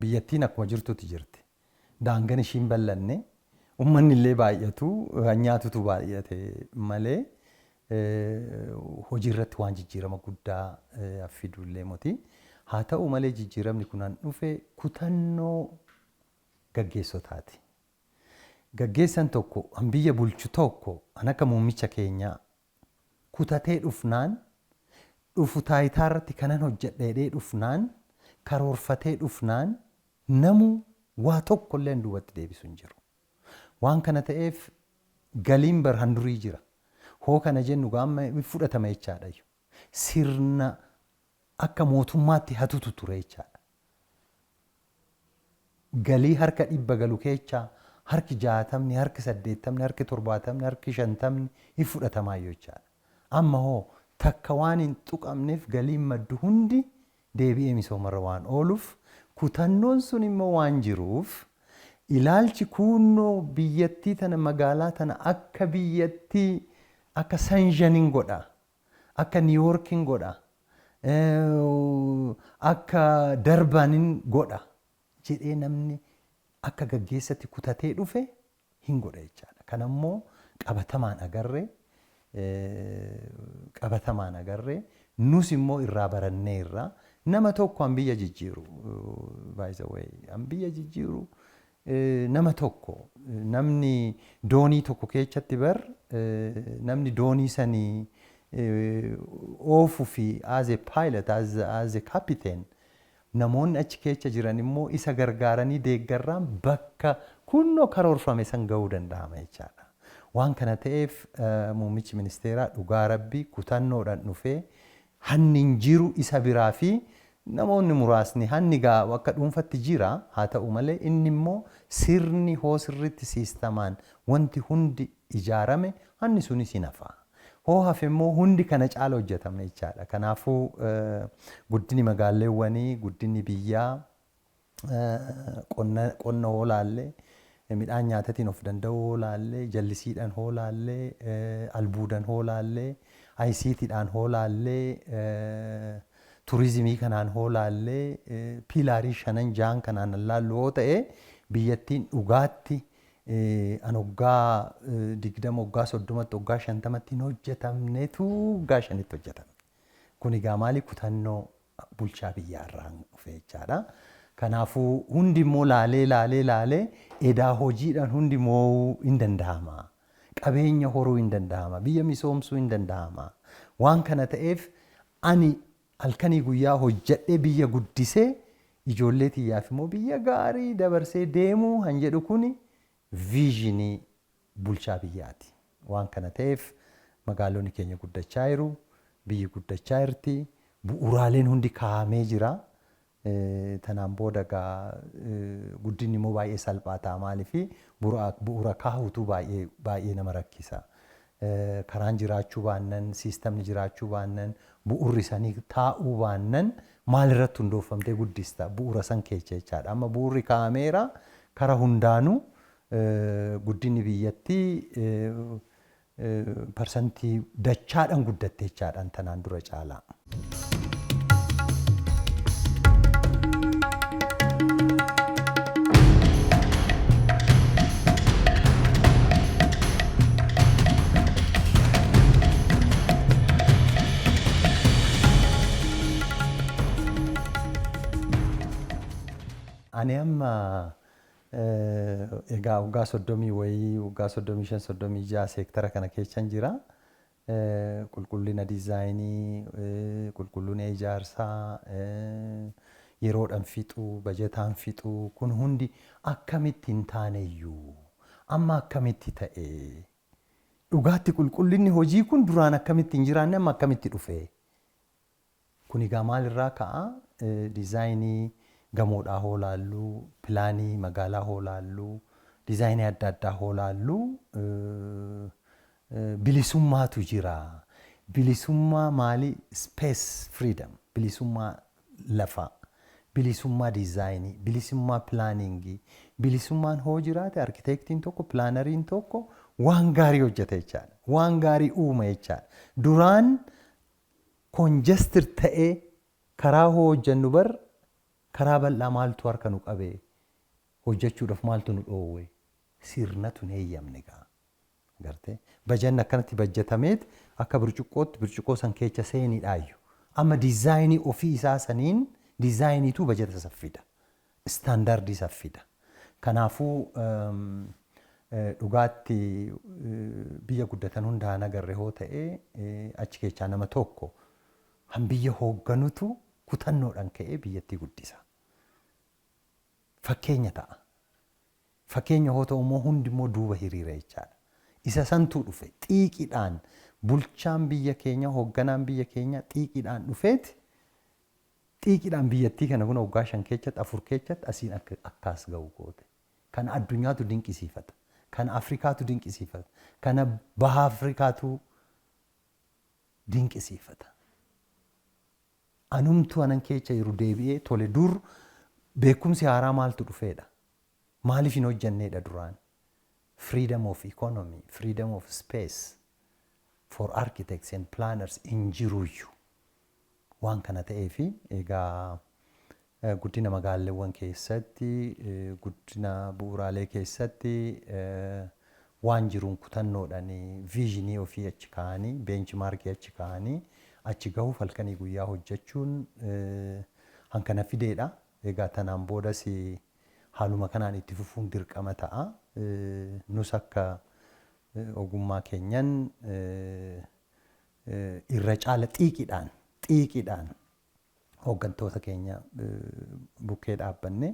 biyyattiin akkuma jirtutti jirti. Daangaan ishiin bal'anne uummanni illee baay'atu nyaatutu baay'ate malee hojii irratti waan jijjiirama guddaa fidu illee moti. Haa ta'u malee jijjiiramni kunaan dhufe kutannoo gaggeessotaati. Gaggeessan tokko biyya bulchu tokko akka muummicha keenyaa kutatee dhufnaan dhufu taayitaa irratti kanan hojjedhee dhufnaan karoorfatee dhufnaan namu waa tokko illee duubatti deebisu hin jiru. Waan kana ta'eef galiin handurii jira. Hoo kana jennu gaamma fudhatama jechaadha. Sirna akka mootummaatti hatutu ture jechaadha. Galii harka 100 galu keechaa harki 60, harki 80, harki 70, harki 50 fudhatamaa jechaadha. Amma hoo takka waan hin tuqamneef galiin maddu hundi deebi'ee misoomarra waan ooluuf kutannoon sun immoo waan jiruuf ilaalchi kunnoo biyyattii tana magaalaa tana akka biyyattii akka Sanjaniin godha, akka Niiwoorkiin godha, akka Darbaniin godha jedhee namni akka gaggeessatti kutatee dhufe hin godha jechaadha. Kanammoo qabatamaan agarree nus immoo irraa barannee irraa nama tokko an biyya jijjiiru by the way an biyya jijjiiru nama tokko namni doonii tokko keessatti namni doonii sanii oofuu fi as a pilot as a captain namoonni achi keessa jiran immoo isa gargaaranii deeggarraan bakka kunnoo karoorfame san ga'uu danda'ama jechaadha. Waan kana ta'eef muummichi ministeeraa dhugaa rabbii kutannoodhaan dhufee hanni hin jiru isa biraa fi namoonni muraasni hanni gaa akka dhuunfatti jira. Haa ta'u malee inni immoo sirni hoo sirriitti siistamaan wanti hundi ijaarame hanni sunis hin hafa. Hoo hafe immoo hundi kana caala hojjetame jechaadha. Kanaafuu guddinni magaalleewwanii, guddinni biyyaa, qonna hoo laallee, midhaan nyaatatiin of danda'uu hoo laallee, jallisiidhaan hoo laallee, albuudaan hoo laallee, ICTdhaan hoo laallee, turizimii kanaan hoo laallee, piilaarii 5-6 kanaan laallu hoo ta'e biyyattiin dhugaatti an waggaa 20, waggaa 30, waggaa 50tti hin hojjetamnetu waggaa 5tti hojjetame. Kun egaa maali kutannoo bulchaa biyyaarraan dhufe jechaadha. Kanaafuu hundi immoo laalee edaa hojiidhaan hundi mo'uu hin danda'ama. Qabeenya horuu hin danda'ama. Biyya misoomsuu hin danda'ama. Waan kana ta'eef ani halkanii guyyaa hojjedhee biyya guddisee ijoollee tiyyaaf immoo biyya gaarii dabarsee deemuu han jedhu kuni viizhinii bulchaa biyyaati. Waan kana ta'eef magaalonni keenya guddachaa jiru, biyyi guddachaa jirti, bu'uuraaleen hundi kaa'amee jira. Tanaan booda guddinni immoo baay'ee salphaa ta'a maaliif bu'uura kaa'uutu baay'ee nama rakkisa. Karaan jiraachuu baannan, siistamni jiraachuu baannan, bu'uurri sanii taa'uu baannan maalirratti hundoofamtee guddista bu'uura san keessa jechaadha. Amma bu'uurri kaa'ameera kara hundaanuu guddinni biyyattii parsantii dachaadhaan guddatte jechaadhaan tanaan dura caalaa. Ani amma egaa waggaa 30 wayii waggaa 35-36 seektara kana keessan jira. Qulqullina diizaayinii, qulqullina ijaarsaa, yeroodhaan fixuu, bajetaan fixuu kun hundi akkamitti hin taaneyyuu amma akkamitti ta'e dhugaatti qulqullinni hojii kun duraan akkamitti hin jiraanne amma akkamitti dhufe. Kun egaa maalirraa ka'a? Diizaayinii gamoodhaa hoo laallu, pilaanii magaalaa hoo laallu, diizaayinii adda addaa hoo laallu bilisummaatu jira. Bilisummaa maali? Space freedom, bilisummaa lafaa, bilisummaa diizaayinii, bilisummaa pilaaningii. Bilisummaan hoo jiraate arkitektiin tokko, pilaanariin tokko waan gaarii hojjeta jechaadha. Waan gaarii uuma jechaadha. Duraan congested ta'ee karaa hoo hojjennu karaa bal'aa maaltu harka nu qabee hojjechuudhaaf maaltu nu dhoowwe sirnatu hin heeyyamne gaa gartee bajanni akkanatti bajjatameet akka bircuqqoo san keessa seeniidhaayu amma diizaayinii ofii isaa saniin diizaayiniitu bajata saffida istaandaardii saffida kanaafuu dhugaatti biyya guddatan hundaan agarre hoo ta'ee achi keessaa nama tokko han biyya hoogganutu kutannoodhaan ka'ee biyyattii guddisa. Fakkeenya ta'a. Fakkeenya hoo ta'u immoo hundi immoo duuba hiriira jechaadha. Isa santuu dhufe xiiqiidhaan bulchaan biyya keenya hoogganaan biyya keenya xiiqiidhaan dhufeeti xiiqiidhaan biyyattii kana kun waggaa 5 keessatti 4 keessatti asiin akkas ga'u goote. Kana addunyaatu dinqisiifata. Kana Afrikaatu dinqisiifata. Kana baha Afrikaatu dinqisiifata. Anumtu anan keessa jiru deebi'ee tole dur beekumsi haaraa maaltu dhufeedha. Maaliif hin hojjenneedha duraan? Freedom of economy, freedom of space for architects and planners in jiruuyyu. Waan kana ta'eefi egaa guddina magaalleewwan keessatti guddina bu'uuraalee keessatti waan jiruun kutannoodhaan viizinii ofii achi kaa'anii beenchmaarkii achi kaa'anii achi gahuuf halkanii guyyaa hojjechuun hankana fideedha. Egaa tanaan boodas haaluma kanaan itti fufuun dirqama ta'a. Nus akka ogummaa keenyan irra caala xiiqiidhaan hooggantoota keenya bukkee dhaabbanne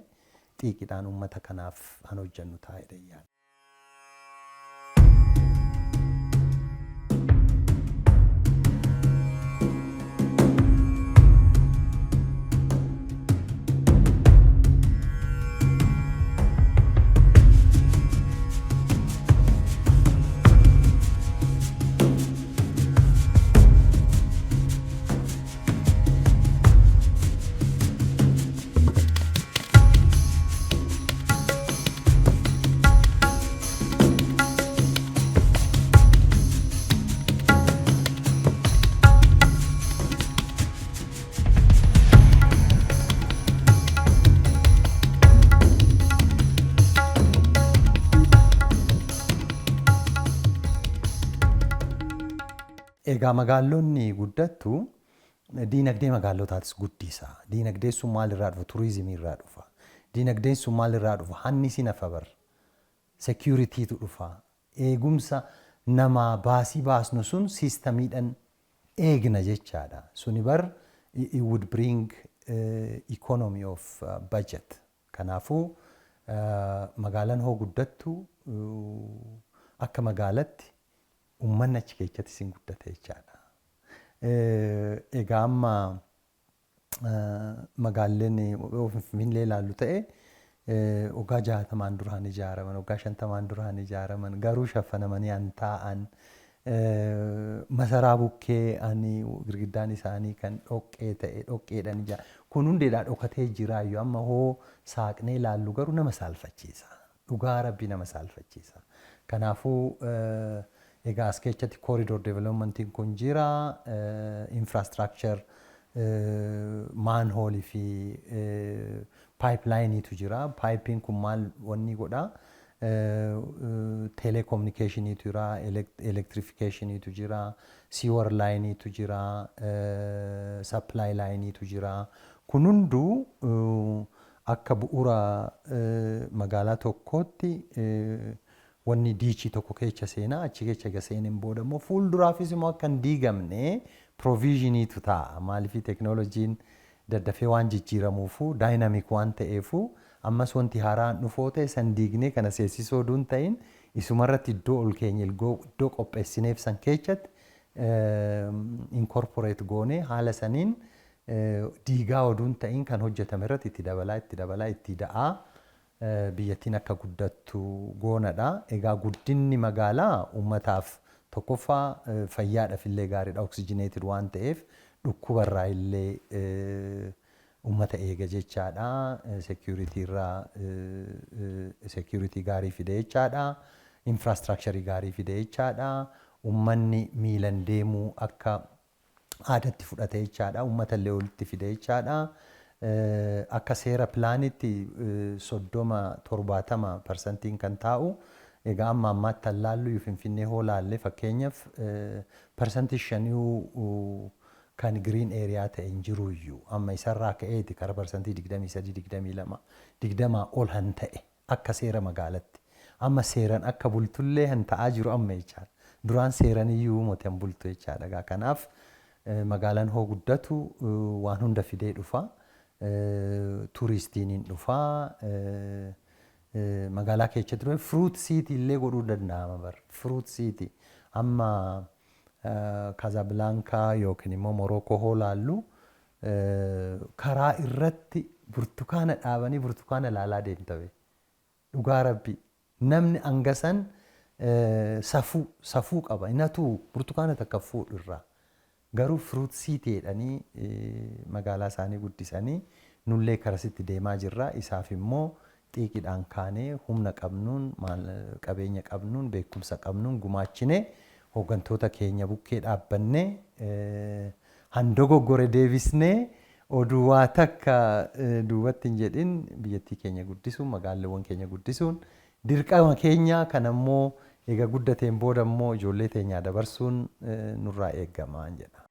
xiiqiidhaan uummata kanaaf an hojjennu taa'edha yaada. Egaa magaalonni guddattu diinagdee magaalotaatis guddisa. Diinagdeen sun maalirraa dhufa? Turizimii irraa dhufa. Diinagdeen sun maalirraa dhufa? Hannisi nafa bar. Securitytu dhufa. Eegumsa nama baasii baasnu sun siistamiidhaan eegna jechaadha. Suni bar it would bring economy of budget. Kanaafuu magaalaan hoo guddattu akka magaalatti ummanni achi keessatti sin guddate jechaadha. Egaa amma magaaleen Finfinnee ilaallu ta'e waggaa 60 duraan ijaaraman, waggaa 50 duraan ijaaraman garuu shaffanamanii an taa'an masaraa bukkee ani girgiddaan isaanii kan dhoqqee ta'e dhoqqeedhaan ijaaraman. Kun hundeedhaa dhokatee jiraayyuu amma hoo saaqnee ilaallu garuu nama saalfachiisa. Dhugaa Rabbii nama saalfachiisa. Kanaafuu egaa as keessatti corridor developmentiin kun jira, infrastructure manhole fi pipeline'itu jira. Pipein kun maal wanni godha? Telecommunicationitu jira, electrificationitu jira, sewer line'itu jira, supply line'itu jira. Kun hunduu akka bu'uura magaalaa tokkootti wanni diichii tokko keessa seenaa achi keessa seeneen booda immoo fuulduraafis immoo akka hin diigamne proviisioniitu ta'a. Maaliif teknooloojiin daddafee waan jijjiiramuufu daayinaamik waan ta'eefu ammas wanti haaraan dhufoo ta'e san diignee kana seessisoo duun ta'in isumarratti iddoo ol keenya iddoo qopheessineef san keessatti incorporate goonee haala saniin diigaa oduun ta'in kan hojjetame irratti itti dabalaa itti da'aa. Biyyattiin akka guddattu goonadha. Egaa guddinni magaalaa uummataaf tokkoffaa fayyaadhaaf illee gaariidha. Oksijineeted waan ta'eef dhukkubarraa illee uummata eega jechaadha. Security gaarii fide jechaadha. Infrastructure gaarii fide jechaadha. Uummanni miilan deemuu akka aadatti fudhate jechaadha. Uummata illee walitti fide jechaadha. akka seera pilaanitti 30-70% kan taa'u egaa amma ammaatti tallaallu Finfinnee hoo laalle fakkeenyaaf parsantii 5 kan green area ta'e hin jiru iyyuu amma isarraa ka'eeti kara parsantii 23-22 ol han ta'e akka seera magaalatti amma seeran akka bultullee han ta'aa jiru amma jechaadha duraan seeran iyyuu mootii han bultu jechaadha kanaaf magaalaan hoo guddatu waan hunda fidee dhufa turistiin hin dhufa magaalaa keessa ture fruit city illee godhuu danda'ama bar fruit city amma Casablanca yookiin immoo Morocco hoo laallu karaa irratti burtukaana dhaabanii burtukaana laalaa deemtawe dhugaa rabbi namni angasan safuu qaba inatu burtukaana takka fuudhu irraa garuu fruit city jedhanii magaalaa isaanii guddisanii nullee karasitti deemaa jirra isaaf immoo xiiqidhaan kaanee humna qabnuun qabeenya qabnuun beekumsa qabnuun gumaachine hooggantoota keenya bukkee dhaabbannee handogoggore deebisnee oduu waa takka duubatti hin jedhin biyyattii keenya guddisuun magaalawwan keenya guddisuun dirqama keenya kan ammoo eega guddateen booda ammoo ijoollee teenyaa dabarsuun nurraa eeggamaa jedha.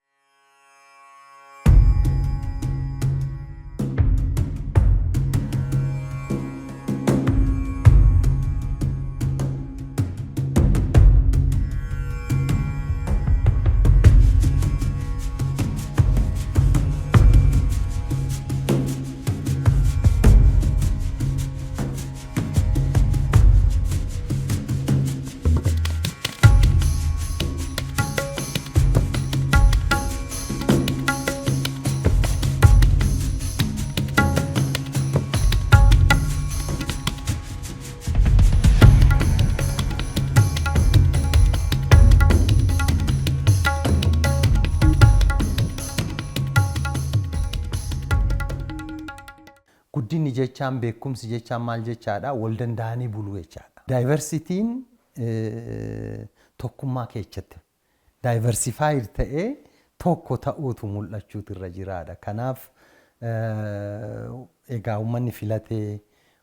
Guddinni jechaan beekumsi jechaan maal jechaadha wal danda'anii buluu jechaadha. Daayivarsitiin tokkummaa keessatti daayivarsifaayid ta'ee tokko ta'uutu mul'achuutu irra jiraadha. Kanaaf egaa uummanni filatee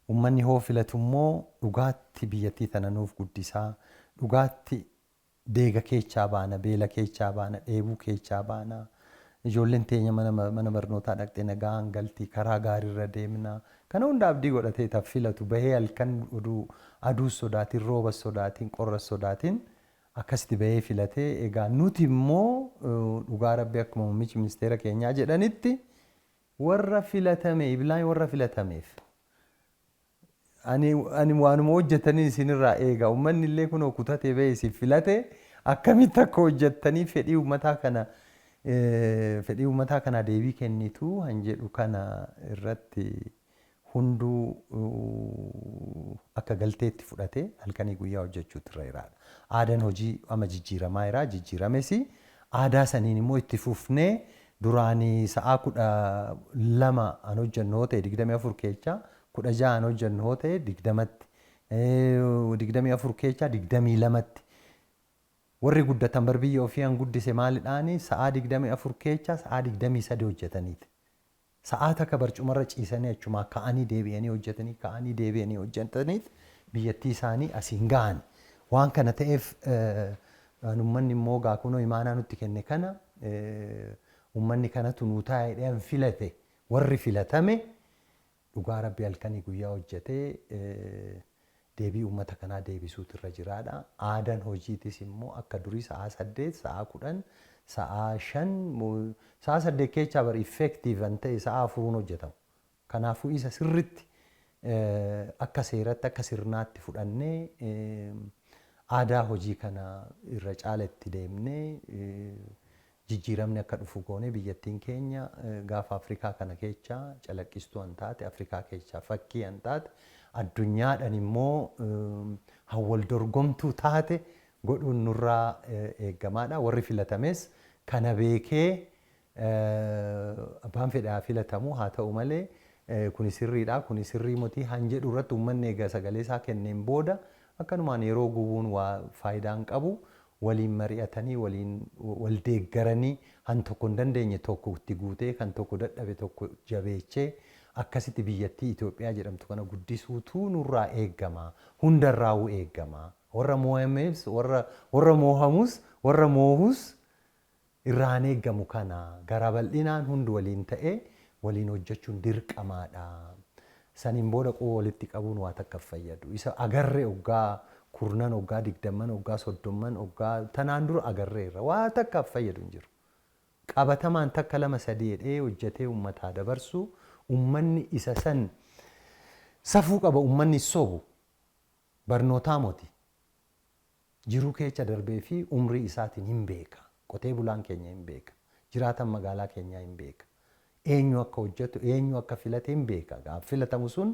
uummanni hoo filatu immoo dhugaatti biyyattii tana nuuf guddisaa dhugaatti deega keessaa baana beela keessaa baana dheebuu keessaa baana. Ijoolleen teenya mana barnootaa dhaqxee nagaan galtii karaa gaariirra deemna kana hunda abdii godhatee taaf filatu bahee halkan aduu sodaatiin rooba sodaatiin qorra sodaatiin akkasitti bahee filatee egaa nuti immoo dhugaa rabbi akkuma muummichi ministeera keenyaa jedhanitti warra filatame iblaan warra filatameef ani waanuma hojjetanii isinirraa eega uummanni illee kun kutatee bahee isin filate akkamitti akka hojjettanii fedhii uummataa kana deebii kennitu han jedhu kana irratti hunduu akka galteetti fudhate halkanii guyyaa hojjechuutu irra jiraadha. Aadaan hojii ama jijjiiramaa jira jijjiirames aadaa saniin immoo itti fufnee duraanii sa'aa 12 an hojjennu hoo ta'e 24 keechaa 16 an hojjennu hoo ta'e 20tti 24 keechaa 22tti warri guddatan barbiyya ofii an guddise maalidhaani sa'aa 24 keechaa sa'aa 23 hojjetaniiti. Sa'aa takka barcumarra ciisanii achuma ka'anii deebi'anii hojjetaniit biyyattii isaanii asiin gahan. Waan kana ta'eef uummanni immoo gaakunoo imaanaa nutti kenne kana uummanni kanatu nuu taa'ee filate warri filatame dhugaa rabbi halkanii guyyaa hojjetee deebii uummata kanaa deebisuutu irra jiraadha. Aadaan hojiitis immoo akka durii sa'aa 8 sa'aa 10 sa'aa 5 sa'aa 8 keechaa bari effective an ta'e sa'aa 4 hojjetamu. Kanaafuu isa sirritti akka seeratti akka sirnaatti fudhannee aadaa hojii kana irra caala itti deemnee jijjiiramni akka dhufu goone biyyattiin keenya gaafa Afrikaa kana keechaa calaqqistuu an taate Afrikaa keechaa fakkii an taate addunyaadhaan immoo hawwal dorgomtuu taate godhuun nurraa eeggamaadha. Warri filatames kana beekee abbaan fedhaa filatamu haa ta'u malee kuni sirriidha kuni sirrii motii han jedhu irratti uummanni eega sagalee isaa kenneen booda akkanumaan yeroo gubuun waa faayidaan qabu waliin mari'atanii wal deeggaranii han tokko hin dandeenye tokko itti guutee kan tokko dadhabe tokko jabeechee akkasitti biyyattii Itoophiyaa jedhamtu kana guddisuutu nurraa eeggama. Hundarraa'uu eeggama. Warra moohames warra moohamus warra moohus irraan eeggamu kana garaa bal'inaan hundi waliin ta'ee waliin hojjechuun dirqamaadha. Saniin booda qoo walitti qabuun waa takka fayyadu. Isa agarree hoggaa kurnan hoggaa 20 hoggaa 30 hoggaa tanaan dura agarreerra waa takka fayyadu hin jiru. Qabatamaan takka 2-3 jedhee hojjetee uummataa dabarsu uummanni isa san safuu qaba uummanni sobu barnootaa moti. Jiruu keessa darbee fi umrii isaatiin hin beeka. Qotee bulaan keenya hin beeka. Jiraatan magaalaa keenyaa hin beeka. Eenyu akka hojjetu, eenyu akka filate hin beeka. Gaaf filatamu sun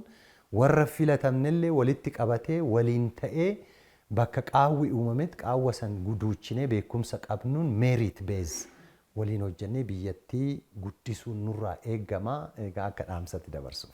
warra filatamnellee walitti qabatee waliin ta'ee bakka qaawwi uumametti qaawwa san guduuchinee beekumsa qabnuun merit base waliin hojjennee biyyattii guddisuun nurraa eeggama. Egaa akka dhaamsatti dabarsuuf.